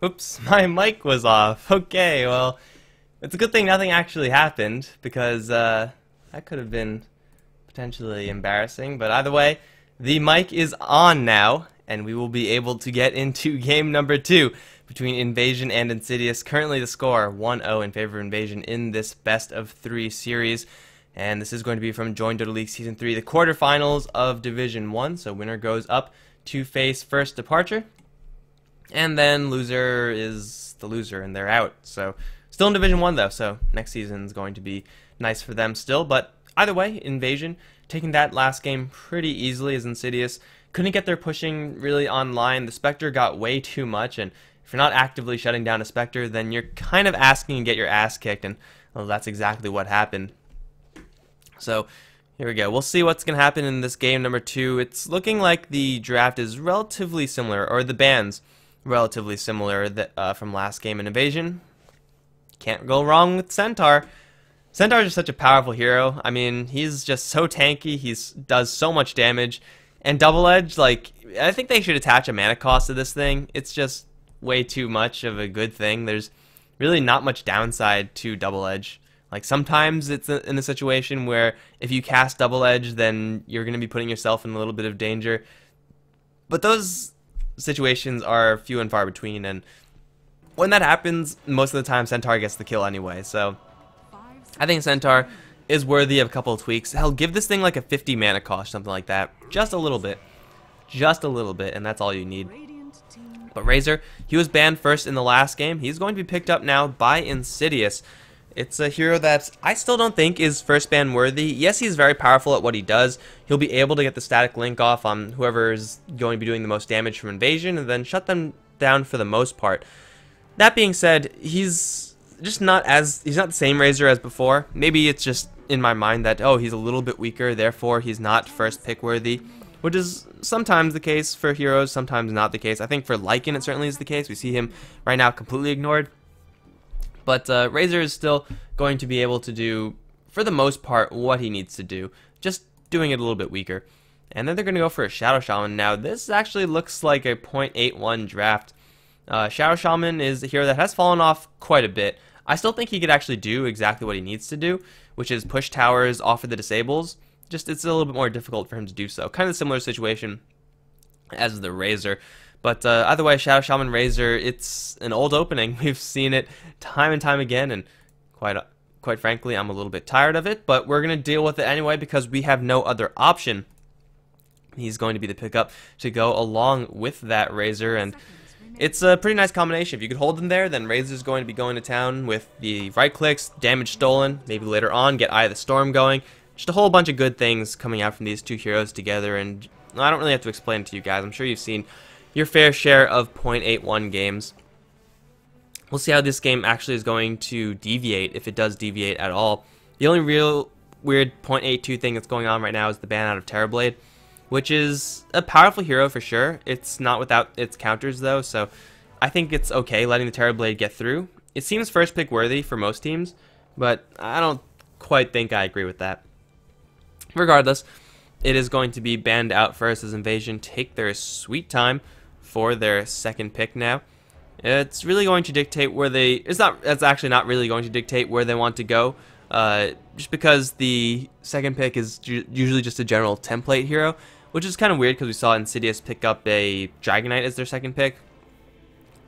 Oops, my mic was off. Okay, well, it's a good thing nothing actually happened, because that could have been potentially embarrassing. But either way, the mic is on now, and we will be able to get into game number 2 between Invasion and Insidious. Currently the score 1-0 in favor of Invasion in this best of 3 series. And this is going to be from Join Dota League Season 3, the quarterfinals of Division 1. So winner goes up to face first departure. And then loser is the loser, and they're out. So still in Division 1 though, so next season is going to be nice for them still. But either way, Invasion taking that last game pretty easily as Insidious couldn't get their pushing really online. The Spectre got way too much, and if you're not actively shutting down a Spectre, then you're kind of asking to get your ass kicked, and well, that's exactly what happened. So here we go. We'll see what's going to happen in this game number 2. It's looking like the draft is relatively similar, or the bans relatively similar from last game in Invasion. Can't go wrong with Centaur. Centaur is just such a powerful hero. I mean, he's just so tanky. He does so much damage. And Double Edge, like, I think they should attach a mana cost to this thing. It's just way too much of a good thing. There's really not much downside to Double Edge. Like, sometimes it's in a situation where if you cast Double Edge, then you're going to be putting yourself in a little bit of danger. But those situations are few and far between, and when that happens, most of the time Centaur gets the kill anyway. So I think Centaur is worthy of a couple of tweaks. Hell, give this thing like a 50 mana cost, something like that. Just a little bit. Just a little bit, and that's all you need. But Razor, he was banned first in the last game. He's going to be picked up now by Insidious. It's a hero that I still don't think is first ban worthy. Yes, he's very powerful at what he does. He'll be able to get the static link off on whoever is going to be doing the most damage from Invasion, and then shut them down for the most part. That being said, he's not the same Razor as before. Maybe it's just in my mind that, oh, he's a little bit weaker, therefore he's not first pick worthy, which is sometimes the case for heroes, sometimes not the case. I think for Lycan it certainly is the case. We see him right now completely ignored. But Razor is still going to be able to do, for the most part, what he needs to do, just doing it a little bit weaker. And then they're going to go for a Shadow Shaman. Now, this actually looks like a 0.81 draft. Shadow Shaman is a hero that has fallen off quite a bit. I still think he could actually do exactly what he needs to do, which is push towers off of the disables. Just it's a little bit more difficult for him to do so. Kind of a similar situation as the Razor. But either way, Shadow Shaman Razor, it's an old opening. We've seen it time and time again, and quite frankly, I'm a little bit tired of it. But we're going to deal with it anyway because we have no other option. He's going to be the pickup to go along with that Razor, and it's a pretty nice combination. If you could hold them there, then Razor's going to be going to town with the right clicks, damage stolen, maybe later on get Eye of the Storm going. Just a whole bunch of good things coming out from these two heroes together, and I don't really have to explain it to you guys. I'm sure you've seen your fair share of 0.81 games. We'll see how this game actually is going to deviate, if it does deviate at all. The only real weird 0.82 thing that's going on right now is the ban out of Terrorblade, which is a powerful hero for sure. It's not without its counters though, so I think it's okay letting the Terrorblade get through. It seems first pick worthy for most teams, but I don't quite think I agree with that. Regardless, it is going to be banned out first as Invasion take their sweet time for their second pick now. It's really going to dictate where it's actually not really going to dictate where they want to go, just because the second pick is usually just a general template hero, which is kind of weird because we saw Insidious pick up a Dragon Knight as their second pick,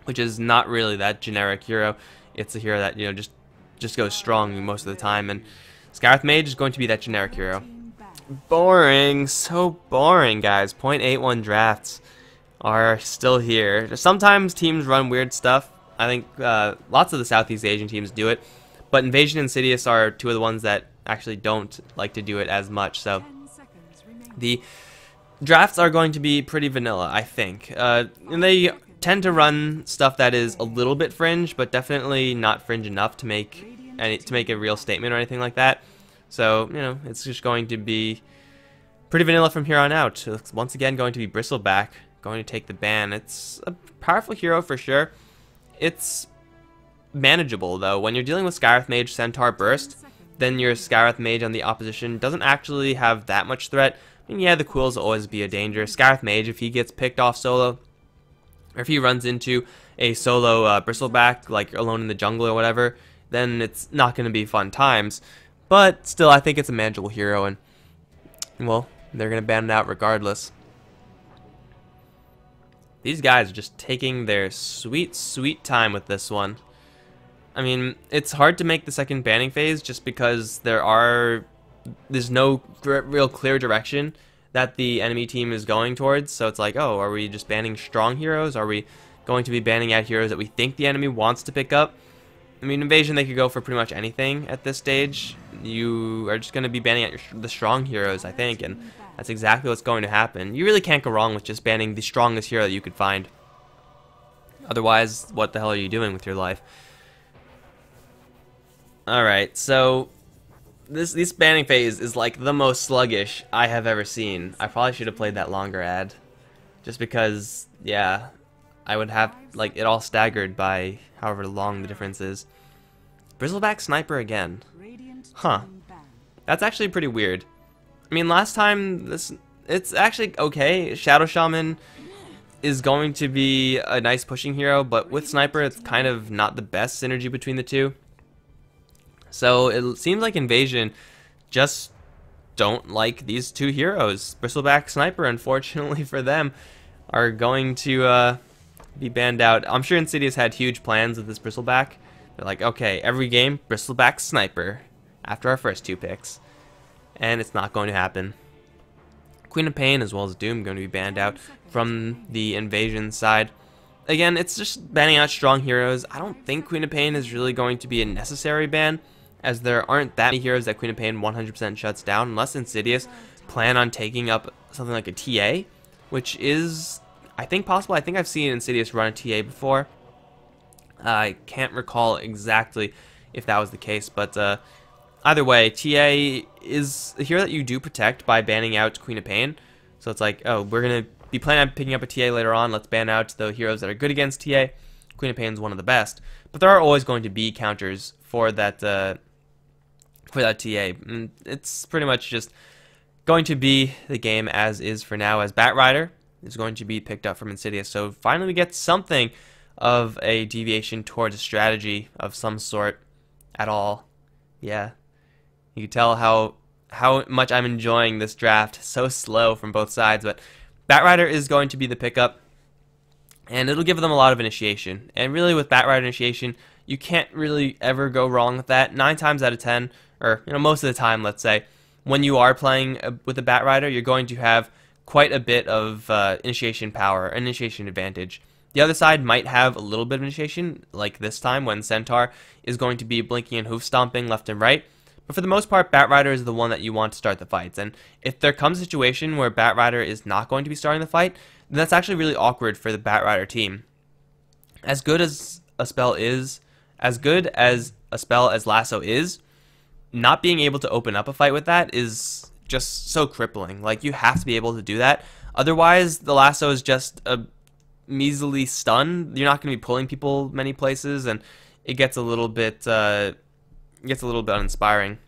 which is not really that generic hero. It's a hero that, you know, just goes strong most of the time, and Skywrath Mage is going to be that generic hero. Boring, so boring, guys. 0.81 drafts are still here. Sometimes teams run weird stuff. I think lots of the Southeast Asian teams do it, but Invasion and Insidious are two of the ones that actually don't like to do it as much. So the drafts are going to be pretty vanilla, I think. And they tend to run stuff that is a little bit fringe, but definitely not fringe enough to make a real statement or anything like that. So, you know, it's just going to be pretty vanilla from here on out. It's once again going to be Bristleback going to take the ban. It's a powerful hero for sure. It's manageable though. When you're dealing with Skywrath Mage Centaur Burst, then your Skywrath Mage on the opposition doesn't actually have that much threat. I mean, yeah, the Quills will always be a danger. Skywrath Mage, if he gets picked off solo, Or if he runs into a solo bristleback, like alone in the jungle or whatever, then it's not going to be fun times. But still, I think it's a manageable hero, and, well, they're going to ban it out regardless. These guys are just taking their sweet, sweet time with this one. I mean, it's hard to make the second banning phase just because there's no real clear direction that the enemy team is going towards. So it's like, oh, are we just banning strong heroes? Are we going to be banning out heroes that we think the enemy wants to pick up? I mean, Invasion, they could go for pretty much anything at this stage. You are just going to be banning out the strong heroes, I think, and that's exactly what's going to happen. You really can't go wrong with just banning the strongest hero that you could find. Otherwise, what the hell are you doing with your life? Alright, so this banning phase is like the most sluggish I have ever seen. I probably should have played that longer ad. Just because, yeah, I would have like it all staggered by however long the difference is. Bristleback Sniper again. Huh. That's actually pretty weird. I mean, last time it's actually okay. Shadow Shaman is going to be a nice pushing hero, but with Sniper it's kind of not the best synergy between the two. So it seems like Invasion just don't like these two heroes. Bristleback Sniper, unfortunately for them, are going to be banned out. I'm sure Insidious had huge plans with this Bristleback. They're like, okay, every game, Bristleback Sniper after our first two picks. And it's not going to happen. Queen of Pain as well as Doom going to be banned out from the Invasion side. Again, it's just banning out strong heroes. I don't think Queen of Pain is really going to be a necessary ban, as there aren't that many heroes that Queen of Pain 100% shuts down, unless Insidious plan on taking up something like a TA, which is, I think, possible. I think I've seen Insidious run a TA before. I can't recall exactly if that was the case, but either way, TA is a hero that you do protect by banning out Queen of Pain. So it's like, oh, we're going to be planning on picking up a TA later on. Let's ban out the heroes that are good against TA. Queen of Pain is one of the best. But there are always going to be counters for that TA. And it's pretty much just going to be the game as is for now, as Batrider is going to be picked up from Insidious. So finally we get something of a deviation towards a strategy of some sort at all. Yeah. You can tell how much I'm enjoying this draft. So slow from both sides, but Batrider is going to be the pickup, and it'll give them a lot of initiation. And really, with Batrider initiation, you can't really ever go wrong with that. 9 times out of 10, or most of the time, let's say, when you are playing with a Batrider, you're going to have quite a bit of initiation power, initiation advantage. The other side might have a little bit of initiation, like this time when Centaur is going to be blinking and hoof stomping left and right. But for the most part, Batrider is the one that you want to start the fights. And if there comes a situation where Batrider is not going to be starting the fight, then that's actually really awkward for the Batrider team. As good as a spell is, as good as a spell as Lasso is, not being able to open up a fight with that is just so crippling. Like, you have to be able to do that. Otherwise, the Lasso is just a measly stun. You're not going to be pulling people many places, and it gets a little bit uninspiring.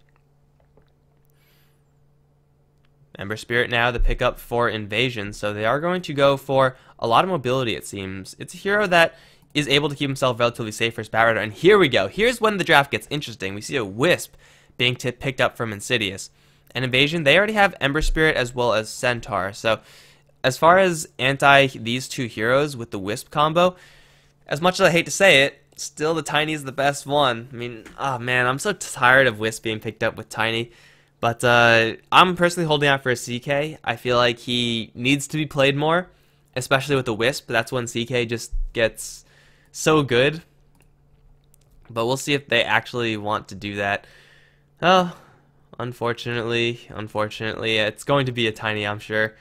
Ember Spirit now the pickup for Invasion, so they are going to go for a lot of mobility, it seems. It's a hero that is able to keep himself relatively safe for his Batrider, and here we go. Here's when the draft gets interesting. We see a Wisp being picked up from Insidious. And Invasion, they already have Ember Spirit as well as Centaur, so as far as anti these two heroes with the Wisp combo, as much as I hate to say it, still the Tiny is the best one. I mean, oh man, I'm so tired of Wisp being picked up with Tiny. But I'm personally holding out for a CK. I feel like he needs to be played more, especially with the Wisp. That's when CK just gets so good. But we'll see if they actually want to do that. Oh, unfortunately, it's going to be a Tiny, I'm sure.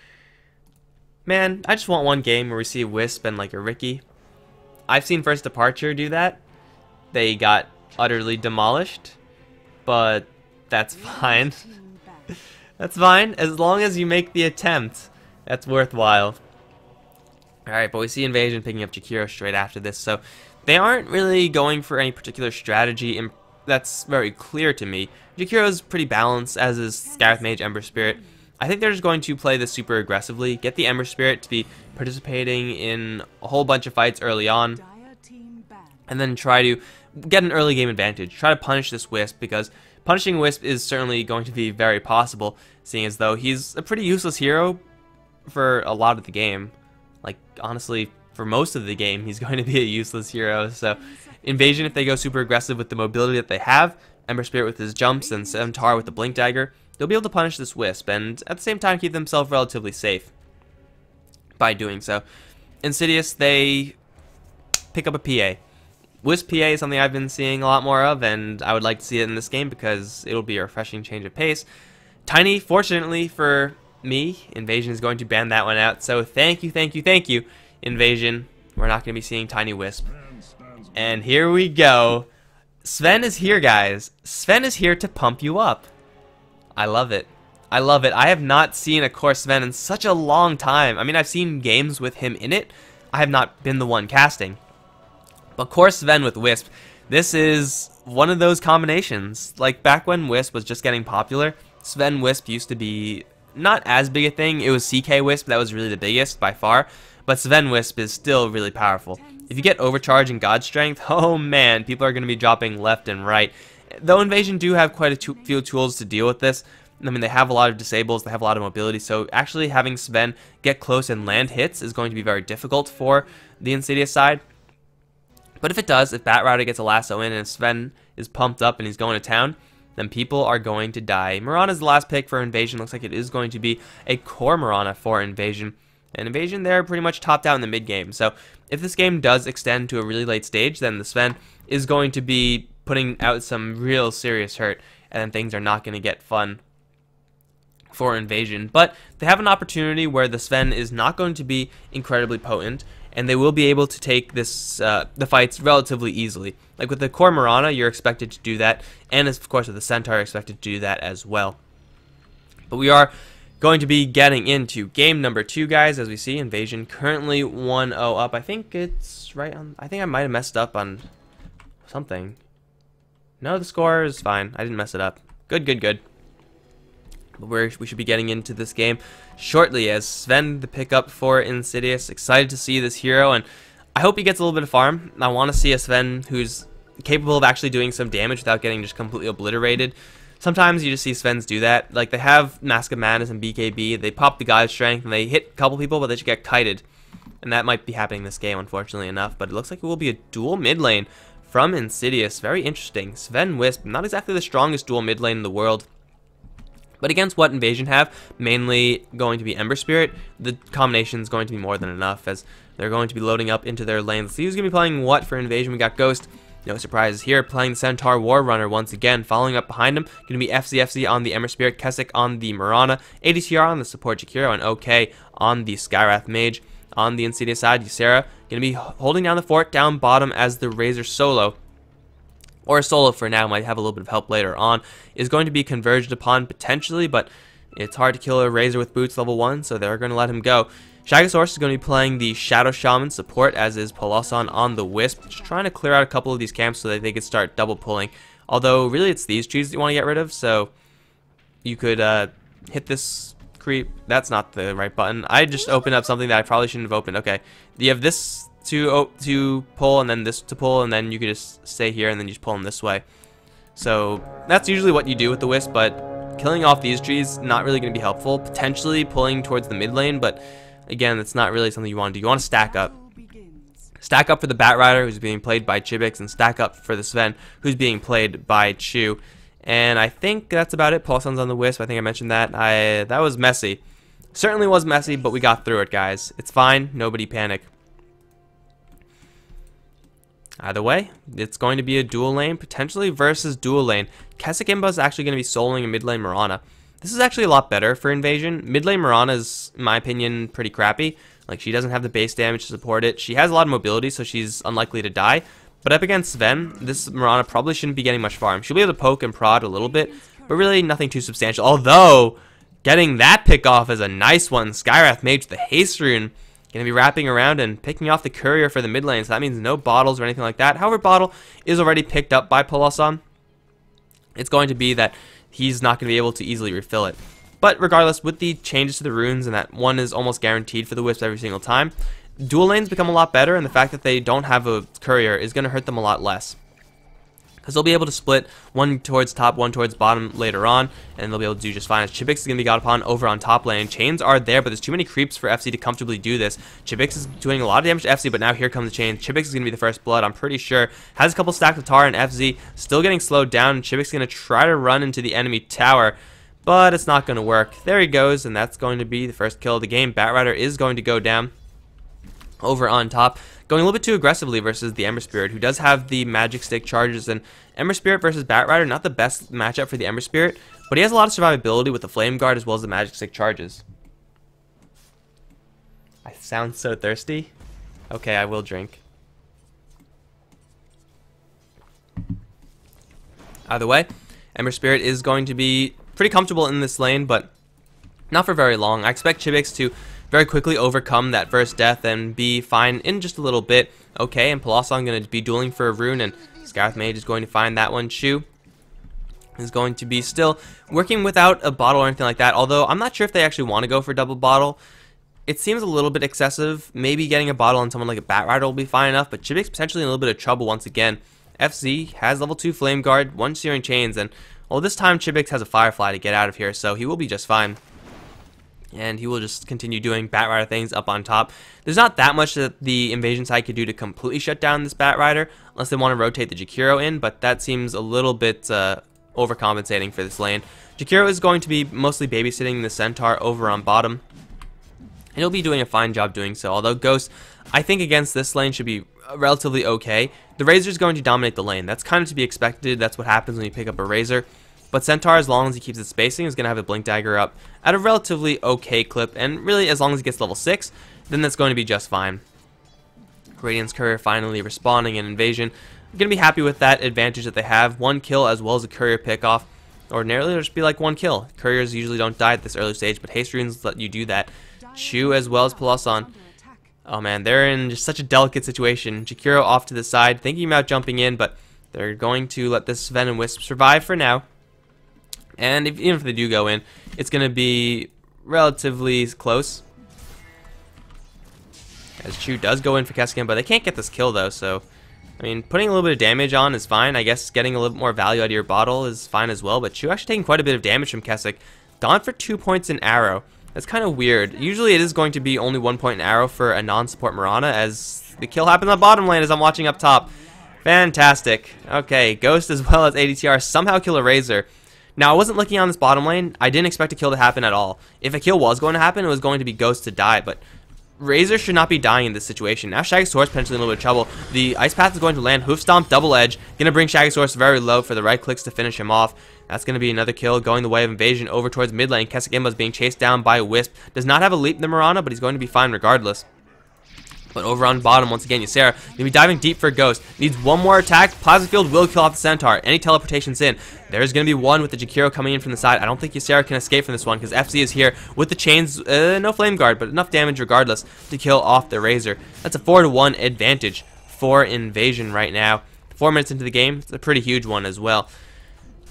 Man, I just want one game where we see a Wisp and like a Ricky. I've seen First Departure do that. They got utterly demolished, but that's fine. That's fine, as long as you make the attempt. That's worthwhile. Alright, but we see Invasion picking up Jakiro straight after this, so they aren't really going for any particular strategy, and that's very clear to me. Jakiro's pretty balanced, as is Scarith Mage, Ember Spirit. I think they're just going to play this super aggressively, get the Ember Spirit to be participating in a whole bunch of fights early on, and then try to get an early game advantage. Try to punish this Wisp, because punishing Wisp is certainly going to be very possible, seeing as though he's a pretty useless hero for a lot of the game. Like, honestly, for most of the game, he's going to be a useless hero. So, Invasion, if they go super aggressive with the mobility that they have, Ember Spirit with his jumps, and Centaur with the Blink Dagger, they'll be able to punish this Wisp, and at the same time keep themselves relatively safe by doing so. Insidious, they pick up a PA. Wisp PA is something I've been seeing a lot more of, and I would like to see it in this game because it'll be a refreshing change of pace. Tiny, fortunately for me, Invasion is going to ban that one out, so thank you, Invasion. We're not going to be seeing Tiny Wisp. And here we go. Sven is here, guys. Sven is here to pump you up. I love it. I love it. I have not seen a Core Sven in such a long time. I mean, I've seen games with him in it. I have not been the one casting. But Core Sven with Wisp, this is one of those combinations. Like, back when Wisp was just getting popular, Sven Wisp used to be not as big a thing. It was CK Wisp that was really the biggest by far. But Sven Wisp is still really powerful. If you get Overcharge and God Strength, oh man, people are going to be dropping left and right. Though Invasion do have quite a few tools to deal with this. I mean, they have a lot of disables, they have a lot of mobility, so actually having Sven get close and land hits is going to be very difficult for the Insidious side. But if it does, if Batrider gets a lasso in and Sven is pumped up and he's going to town, then people are going to die. Mirana is the last pick for Invasion. Looks like it is going to be a core Mirana for Invasion. And Invasion, they're pretty much topped out in the mid game. So if this game does extend to a really late stage, then the Sven is going to be putting out some real serious hurt, and then things are not going to get fun for Invasion. But they have an opportunity where the Sven is not going to be incredibly potent, and they will be able to take this the fights relatively easily. Like with the core Mirana, you're expected to do that, and of course with the Centaur, you're expected to do that as well. But we are going to be getting into game number 2, guys. As we see, Invasion currently 1-0 up. I think it's right on. I think I might have messed up on something. No, the score is fine. I didn't mess it up. Good. But we should be getting into this game shortly, as Sven, the pickup for Insidious. Excited to see this hero, and I hope he gets a little bit of farm. I want to see a Sven who's capable of actually doing some damage without getting just completely obliterated. Sometimes you just see Svens do that. Like, they have Mask of Madness and BKB. They pop the God Strength, and they hit a couple people, but they just get kited. And that might be happening this game, unfortunately enough. But it looks like it will be a dual mid lane from Insidious. Very interesting. Sven Wisp, not exactly the strongest dual mid lane in the world. But against what Invasion have, mainly going to be Ember Spirit, the combination is going to be more than enough, as they're going to be loading up into their lanes. So who's going to be playing what for Invasion? We got Ghost. No surprises here, playing the Centaur War Runner once again. Following up behind him, going to be FZFZ on the Ember Spirit, Keswick on the Mirana, ADCR on the support Jakiro, and OK on the Skywrath Mage. On the Insidious side, Ysera going to be holding down the fort down bottom as the Razor solo, or solo for now, might have a little bit of help later on, is going to be converged upon potentially, but it's hard to kill a Razor with boots level 1, so they're going to let him go. Shagasaurus is going to be playing the Shadow Shaman support, as is Polosan on the Wisp, just trying to clear out a couple of these camps so that they could start double pulling. Although, really, it's these trees that you want to get rid of, so you could hit this creep. That's not the right button. I just opened up something that I probably shouldn't have opened. Okay, you have this to pull, and then this to pull, and then you could just stay here, and then you just pull them this way. So that's usually what you do with the Wisp, but killing off these trees, not really going to be helpful. Potentially pulling towards the mid lane, but again, it's not really something you want to do. You want to stack up. Stack up for the Batrider, who's being played by Chibix, and stack up for the Sven, who's being played by Chu. And I think that's about it. Paulson's on the Wisp. I think I mentioned that. That was messy. Certainly was messy, but we got through it, guys. It's fine. Nobody panic. Either way, it's going to be a dual lane, potentially versus dual lane. Keswick Imba is actually going to be soloing a mid lane Mirana. This is actually a lot better for Invasion. Mid lane Mirana is, in my opinion, pretty crappy. Like, she doesn't have the base damage to support it. She has a lot of mobility, so she's unlikely to die. But up against Sven, this Mirana probably shouldn't be getting much farm. She'll be able to poke and prod a little bit, but really nothing too substantial. Although, getting that pick off is a nice one. Skywrath Mage with the Haste Rune. Going to be wrapping around and picking off the Courier for the mid lane, so that means no bottles or anything like that. However, bottle is already picked up by Polosan. It's going to be that he's not going to be able to easily refill it. But regardless, with the changes to the runes and that one is almost guaranteed for the Wisps every single time, dual lanes become a lot better, and the fact that they don't have a courier is going to hurt them a lot less. Because they'll be able to split one towards top, one towards bottom later on, and they'll be able to do just fine. As Chibix is going to be got upon over on top lane. Chains are there, but there's too many creeps for FC to comfortably do this. Chibix is doing a lot of damage to FC, but now here comes the chain. Chibix is going to be the first blood, I'm pretty sure. Has a couple stacks of Tara, and FZ still getting slowed down. Chibix is going to try to run into the enemy tower, but it's not going to work. There he goes, and that's going to be the first kill of the game. Batrider is going to go down over on top, going a little bit too aggressively versus the Ember Spirit, who does have the magic stick charges. And Ember Spirit versus Batrider, not the best matchup for the Ember Spirit, but he has a lot of survivability with the Flame Guard as well as the magic stick charges. I sound so thirsty. Okay, I will drink. Either way, Ember Spirit is going to be pretty comfortable in this lane, but not for very long. I expect Chibix to very quickly overcome that first death and be fine in just a little bit. Okay, and Polossong going to be dueling for a rune, and Scarth Mage is going to find that one. Shu is going to be still working without a bottle or anything like that, although I'm not sure if they actually want to go for double bottle. It seems a little bit excessive. Maybe getting a bottle on someone like a Batrider will be fine enough, but Chibix potentially in a little bit of trouble once again. FZ has level 2 Flame Guard, 1 Searing Chains, and well, this time Chibix has a Firefly to get out of here, so he will be just fine. And he will just continue doing Batrider things up on top. There's not that much that the invasion side could do to completely shut down this Batrider, unless they want to rotate the Jakiro in, but that seems a little bit overcompensating for this lane. Jakiro is going to be mostly babysitting the Centaur over on bottom, and he'll be doing a fine job doing so, although Ghost, I think against this lane, should be relatively okay. The Razor is going to dominate the lane. That's kind of to be expected. That's what happens when you pick up a Razor. But Centaur, as long as he keeps its spacing, is going to have a Blink Dagger up at a relatively okay clip. And really, as long as he gets level 6, then that's going to be just fine. Radiant's Courier finally respawning in Invasion. I'm going to be happy with that advantage that they have. 1 kill as well as a Courier pickoff. Ordinarily, it'll just be like 1 kill. Couriers usually don't die at this early stage, but Haste Runes let you do that. Shu as well as Polossong. Oh man, they're in just such a delicate situation. Jakiro off to the side, thinking about jumping in, but they're going to let this Venom Wisp survive for now. And even if they do go in, it's going to be relatively close. As Chu does go in for Keskin, but they can't get this kill though, so I mean, putting a little bit of damage on is fine. I guess getting a little bit more value out of your bottle is fine as well, but Chu actually taking quite a bit of damage from Kesik. Gone for 2 points in arrow. That's kind of weird. Usually it is going to be only 1 point in arrow for a non-support Mirana, as the kill happened on the bottom lane as I'm watching up top. Fantastic. Okay, Ghost as well as ADTR somehow kill a Razor. Now, I wasn't looking on this bottom lane. I didn't expect a kill to happen at all. If a kill was going to happen, it was going to be Ghost to die, but Razor should not be dying in this situation. Now Shaggysaurus potentially in a little bit of trouble. The Ice Path is going to land. Hoof Stomp, double edge. Going to bring Shaggysaurus very low for the right clicks to finish him off. That's going to be another kill going the way of Invasion over towards mid lane. Kesik Imba is being chased down by Wisp. Does not have a leap in the Mirana, but he's going to be fine regardless. But over on bottom, once again, Ysera going to be diving deep for Ghost. Needs one more attack. Plasma Field will kill off the Centaur. Any teleportation's in. There's going to be one with the Jakiro coming in from the side. I don't think Ysera can escape from this one because FC is here with the chains. No Flame Guard, but enough damage regardless to kill off the Razor. That's a 4-1 advantage for Invasion right now. 4 minutes into the game, it's a pretty huge one as well.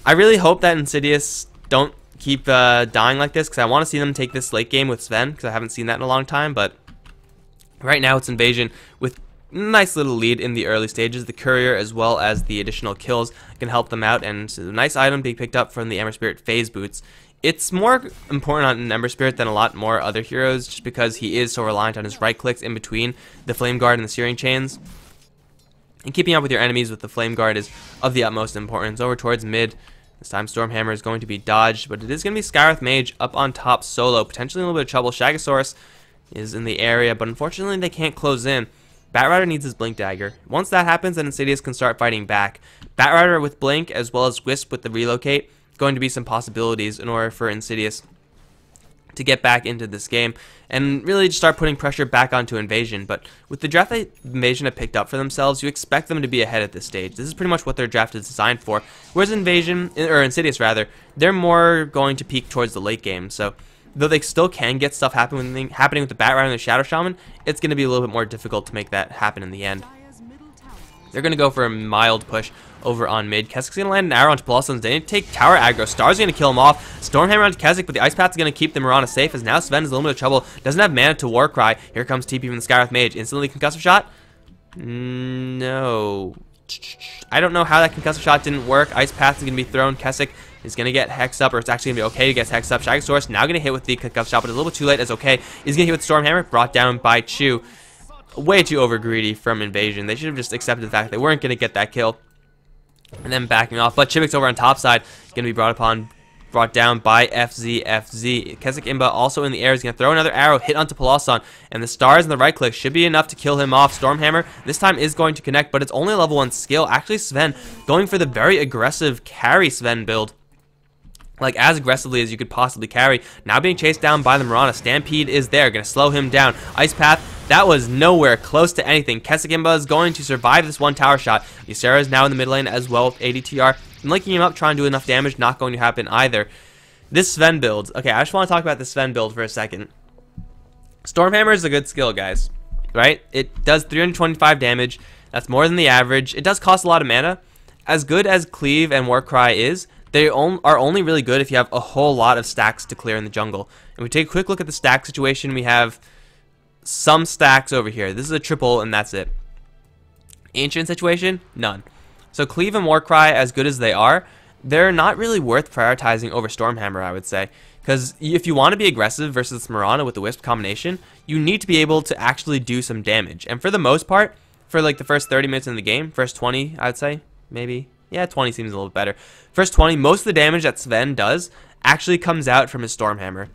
I really hope that Insidious don't keep dying like this because I want to see them take this late game with Sven because I haven't seen that in a long time, but right now it's Invasion with nice little lead in the early stages. The Courier as well as the additional kills can help them out, and a nice item being picked up from the Ember Spirit Phase Boots. It's more important on an Ember Spirit than a lot more other heroes just because he is so reliant on his right clicks in between the Flame Guard and the Searing Chains. And keeping up with your enemies with the Flame Guard is of the utmost importance. Over towards mid, this time Stormhammer is going to be dodged, but it is going to be Skywrath Mage up on top solo, potentially in a little bit of trouble. Shaggysaurus is in the area, but unfortunately they can't close in. Batrider needs his Blink Dagger. Once that happens, then Insidious can start fighting back. Batrider with Blink as well as Wisp with the Relocate, going to be some possibilities in order for Insidious to get back into this game and really just start putting pressure back onto Invasion. But with the draft that Invasion have picked up for themselves, you expect them to be ahead at this stage. This is pretty much what their draft is designed for. Whereas Invasion, or Insidious rather, they're more going to peak towards the late game. So though they still can get stuff happening with the Batrider and the Shadow Shaman, it's going to be a little bit more difficult to make that happen in the end. They're going to go for a mild push over on mid. Kesik's going to land an arrow onto Blossoms. They need to take tower aggro. Star's going to kill him off. Stormhammer onto Kesik, but the Ice Path is going to keep the Mirana safe, as now Sven is in a little bit of trouble. Doesn't have mana to Warcry. Here comes TP from the Skywrath Mage. Instantly concussive shot? No. I don't know how that concussive shot didn't work. Ice Path is going to be thrown. Kesik is going to get hexed up, or it's actually going to be okay to get hexed up. Shagasaurus now going to hit with the concussive shot, but it's a little bit too late, as okay. He's going to hit with Stormhammer, brought down by Chu. Way too over greedy from Invasion. They should have just accepted the fact they weren't going to get that kill and then backing off. But Chibik's over on top side going to be brought down by FZ. Kesik Imba also in the air is going to throw another arrow, hit onto Peloson, and the stars and the right click should be enough to kill him off. Stormhammer this time is going to connect, but it's only a level 1 skill. Actually, Sven going for the very aggressive carry Sven build, like as aggressively as you could possibly carry. Now being chased down by the Mirana. Stampede is there, going to slow him down. Ice Path, that was nowhere close to anything. Kesik Imba is going to survive this one tower shot. Ysera is now in the mid lane as well with ADTR. And linking him up, trying to do enough damage, not going to happen either. This Sven build. Okay, I just want to talk about this Sven build for a second. Stormhammer is a good skill, guys. Right? It does 325 damage. That's more than the average. It does cost a lot of mana. As good as Cleave and Warcry is, they are only really good if you have a whole lot of stacks to clear in the jungle. And we take a quick look at the stack situation. We have some stacks over here. This is a triple, and that's it. Ancient situation, none. So Cleave and Warcry, as good as they are, they're not really worth prioritizing over Stormhammer, I would say. Because if you want to be aggressive versus Mirana with the Wisp combination, you need to be able to actually do some damage. And for the most part, for like the first 30 minutes in the game, first 20, I'd say, maybe. Yeah, 20 seems a little better. First 20, most of the damage that Sven does actually comes out from his Stormhammer.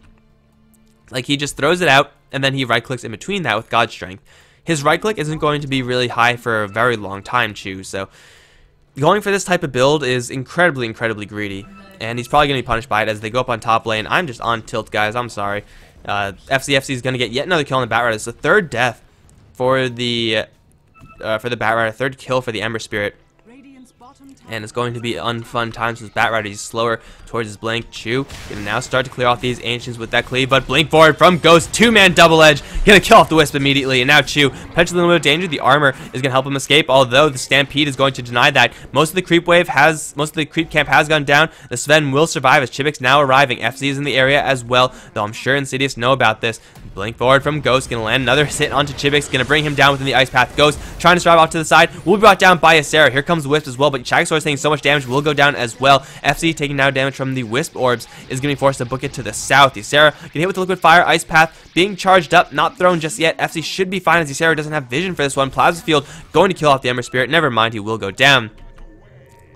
Like, he just throws it out, and then he right-clicks in between that with God Strength. His right-click isn't going to be really high for a very long time, Chu, so going for this type of build is incredibly, incredibly greedy. And he's probably going to be punished by it as they go up on top lane. I'm just on tilt, guys. I'm sorry. FCFC is going to get yet another kill on the Batrider. It's the third death for the Batrider, third kill for the Ember Spirit. And it's going to be unfun times with Batrider. He's slower towards his Blink. Chu gonna now start to clear off these Ancients with that Cleave, but Blink forward from Ghost. Two-man double edge. Gonna kill off the Wisp immediately. And now Chu, potentially a little bit of danger. The armor is gonna help him escape, although the Stampede is going to deny that. Most of the creep camp has gone down. The Sven will survive as Chibik's now arriving. FC is in the area as well, though I'm sure Insidious know about this. Blink forward from Ghost, gonna land another hit onto Chibik's, gonna bring him down within the Ice Path. Ghost trying to survive off to the side, will be brought down by Ysera. Here comes the Wisp as well, but Shagasaurus taking so much damage will go down as well. FC taking now damage from the Wisp orbs is gonna be forced to book it to the south. Ysera can hit with the Liquid Fire. Ice Path being charged up, not thrown just yet. FC should be fine as Ysera doesn't have vision for this one. Plasma Field going to kill off the Ember Spirit. Never mind, he will go down.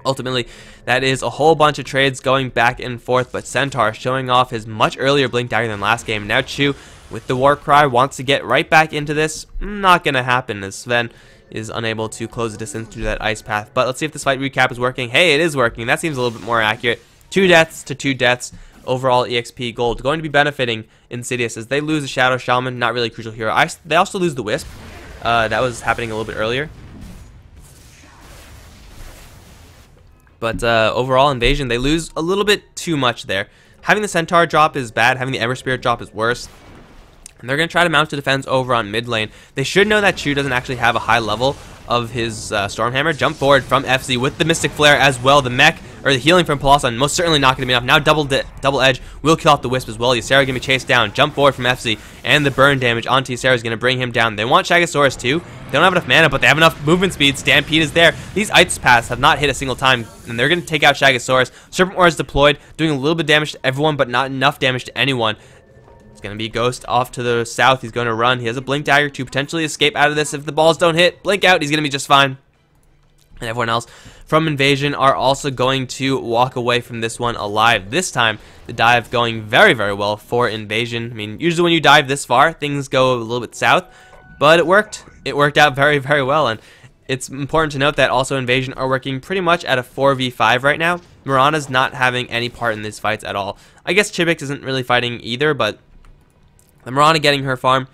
Ultimately, that is a whole bunch of trades going back and forth, but Centaur showing off his much earlier Blink Dagger than last game. Now Chu, with the Warcry, wants to get right back into this. Not going to happen as Sven is unable to close the distance through that Ice Path. But let's see if this fight recap is working. Hey, it is working. That seems a little bit more accurate. 2 deaths to 2 deaths. Overall EXP gold going to be benefiting Insidious as they lose the Shadow Shaman. Not really a crucial hero. They also lose the Wisp. That was happening a little bit earlier. But overall, Invasion, they lose a little bit too much there. Having the Centaur drop is bad. Having the Ember Spirit drop is worse. And they're going to try to mount a defense over on mid lane. They should know that Chu doesn't actually have a high level of his Stormhammer. Jump forward from FC with the Mystic Flare as well. The mech, or the healing from Peloson, most certainly not going to be enough. Now double edge will kill off the Wisp as well. Ysera going to be chased down. Jump forward from FC, and the burn damage onto Ysera is going to bring him down. They want Shagasaurus too. They don't have enough mana, but they have enough movement speed. Stampede is there. These Ice Paths have not hit a single time, and they're going to take out Shagasaurus. Serpent Ore is deployed, doing a little bit of damage to everyone, but not enough damage to anyone. It's going to be Ghost off to the south. He's going to run. He has a Blink Dagger to potentially escape out of this if the balls don't hit. Blink out. He's going to be just fine. And everyone else from Invasion are also going to walk away from this one alive. This time, the dive going very, very well for Invasion. I mean, usually when you dive this far, things go a little bit south. But it worked. It worked out very, very well. And it's important to note that also Invasion are working pretty much at a 4v5 right now. Mirana's not having any part in these fights at all. I guess Chibik isn't really fighting either, but the Mirana getting her farm,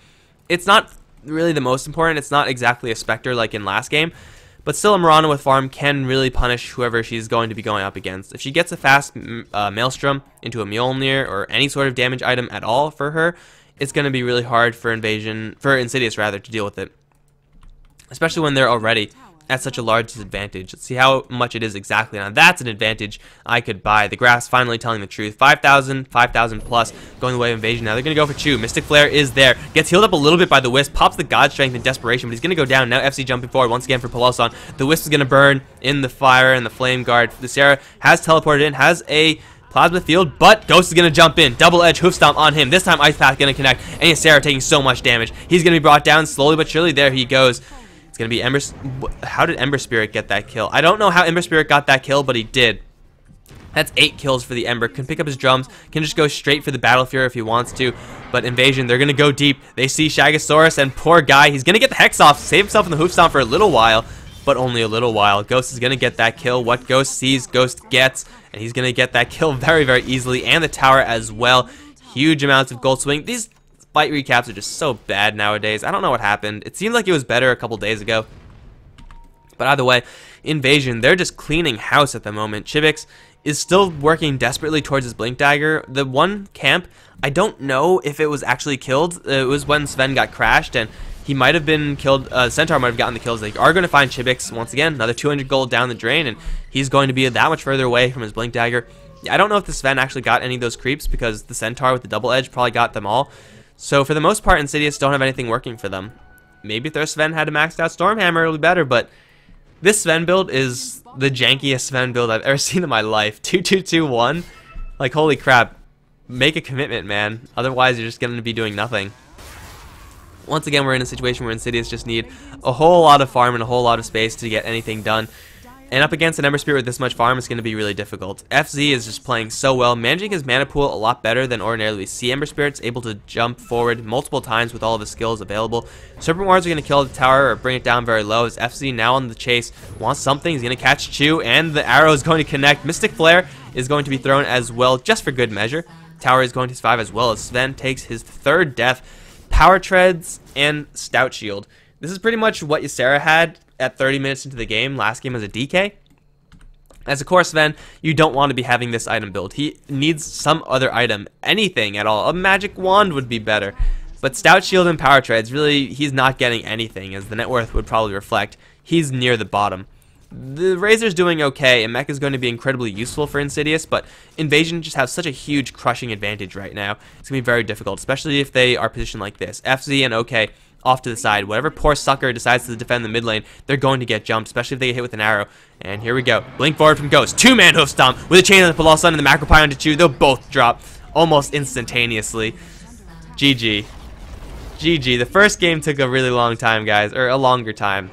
it's not really the most important. It's not exactly a Spectre like in last game, but still a Mirana with farm can really punish whoever she's going to be going up against. If she gets a fast Maelstrom into a Mjolnir or any sort of damage item at all for her, it's going to be really hard for Insidious rather to deal with it, especially when they're already at such a large disadvantage. Let's see how much it is exactly. Now that's an advantage I could buy. The grass finally telling the truth. 5,000, 5,000 plus going the way of Invasion. Now they're going to go for Chew. Mystic Flare is there. Gets healed up a little bit by the Wisp. Pops the God Strength in desperation, but he's going to go down. Now FC jumping forward once again for Peloson. The Wisp is going to burn in the fire and the Flame Guard. The Sarah has teleported in, has a Plasma Field, but Ghost is going to jump in. Double Edge Hoof Stomp on him. This time Ice Path going to connect, and Ysera taking so much damage. He's going to be brought down slowly but surely. There he goes. It's going to be Ember. How did Ember Spirit get that kill? I don't know how Ember Spirit got that kill, but he did. That's 8 kills for the Ember. Can pick up his drums. Can just go straight for the Battle Fury if he wants to. But Invasion, they're going to go deep. They see Shagasaurus, and poor guy, he's going to get the Hex off. Save himself in the Hoof Stomp for a little while, but only a little while. Ghost is going to get that kill. What Ghost sees, Ghost gets. And he's going to get that kill very, very easily. And the tower as well. Huge amounts of gold swing. These fight recaps are just so bad nowadays. I don't know what happened. It seemed like it was better a couple days ago. But either way, Invasion, they're just cleaning house at the moment. Chivix is still working desperately towards his Blink Dagger. The one camp, I don't know if it was actually killed. It was when Sven got crashed, and he might have been killed. Centaur might have gotten the kills. They are going to find Chivix once again. Another 200 gold down the drain, and he's going to be that much further away from his Blink Dagger. I don't know if the Sven actually got any of those creeps, because the Centaur with the double edge probably got them all. So for the most part, Insidious don't have anything working for them. Maybe if their Sven had a maxed out Stormhammer, it'll be better, but this Sven build is the jankiest Sven build I've ever seen in my life. 2-2-2-1. Like, holy crap. Make a commitment, man. Otherwise, you're just going to be doing nothing. Once again, we're in a situation where Insidious just need a whole lot of farm and a whole lot of space to get anything done. And up against an Ember Spirit with this much farm is going to be really difficult. FZ is just playing so well, managing his mana pool a lot better than ordinarily we see. Ember Spirit's able to jump forward multiple times with all of his skills available. Serpent Wards are going to kill the tower or bring it down very low, as FZ now on the chase wants something. He's going to catch Chew, and the arrow is going to connect. Mystic Flare is going to be thrown as well, just for good measure. Tower is going to survive as well, as Sven takes his 3rd death. Power Treads and Stout Shield. This is pretty much what Ysera had at 30 minutes into the game, last game as a DK. As a core Sven, you don't want to be having this item build. He needs some other item, anything at all. A magic wand would be better. But Stout Shield and Power Treads, really, he's not getting anything, as the net worth would probably reflect. He's near the bottom. The Razor's doing okay, and Mech is going to be incredibly useful for Insidious, but Invasion just has such a huge crushing advantage right now. It's going to be very difficult, especially if they are positioned like this. FZ and OK off to the side. Whatever poor sucker decides to defend the mid lane, they're going to get jumped, especially if they get hit with an arrow. And here we go. Blink forward from Ghost. 2-man hoof stomp with a chain on the Peloson and the Macro Pie onto Chew. They'll both drop almost instantaneously. GG. GG. The first game took a really long time, guys, or a longer time.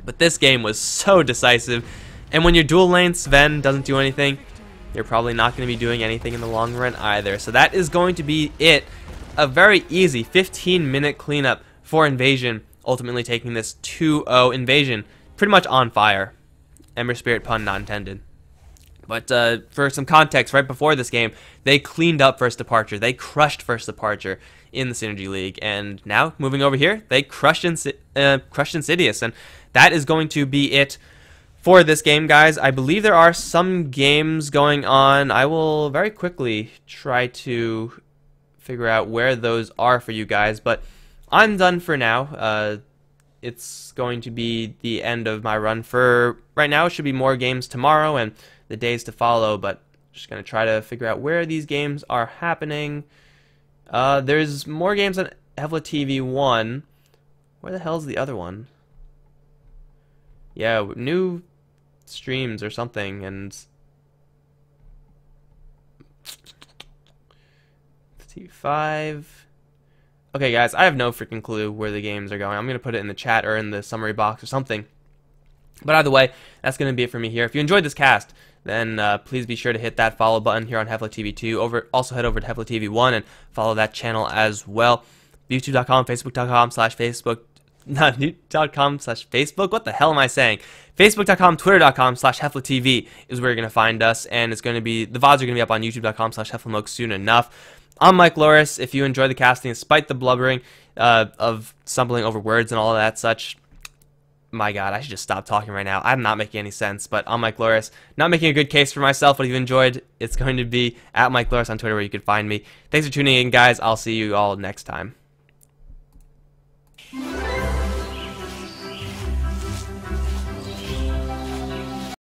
But this game was so decisive. And when your dual lane Sven doesn't do anything, you're probably not going to be doing anything in the long run either. So that is going to be it. A very easy 15-minute cleanup for Invasion, ultimately taking this 2-0. Invasion pretty much on fire. Ember Spirit pun not intended. But for some context, right before this game, they cleaned up First Departure. They crushed First Departure in the Synergy League. And now, moving over here, they crushed Insidious. And that is going to be it for this game, guys. I believe there are some games going on. I will very quickly try to figure out where those are for you guys, but I'm done for now. It's going to be the end of my run for right now. It should be more games tomorrow and the days to follow, but just going to try to figure out where these games are happening. There's more games on HeflaTV 1. Where the hell's the other one? Yeah, new streams or something, and T5. Okay, guys, I have no freaking clue where the games are going. I'm going to put it in the chat or in the summary box or something. But either way, that's going to be it for me here. If you enjoyed this cast, then please be sure to hit that follow button here on HeflaTV 2. Also head over to HeflaTV 1 and follow that channel as well. YouTube.com, Facebook.com/Facebook. Not YouTube.com/Facebook. What the hell am I saying? Facebook.com, Twitter.com/HeflaTV is where you're going to find us. And it's going to be, the VODs are going to be up on YouTube.com/HeflaMoke soon enough. I'm Mike Loris. If you enjoy the casting, despite the blubbering of stumbling over words and all of that such, my God, I should just stop talking right now. I'm not making any sense, but I'm Mike Loris. Not making a good case for myself, but if you enjoyed, it's going to be at Mike Loris on Twitter where you can find me. Thanks for tuning in, guys. I'll see you all next time.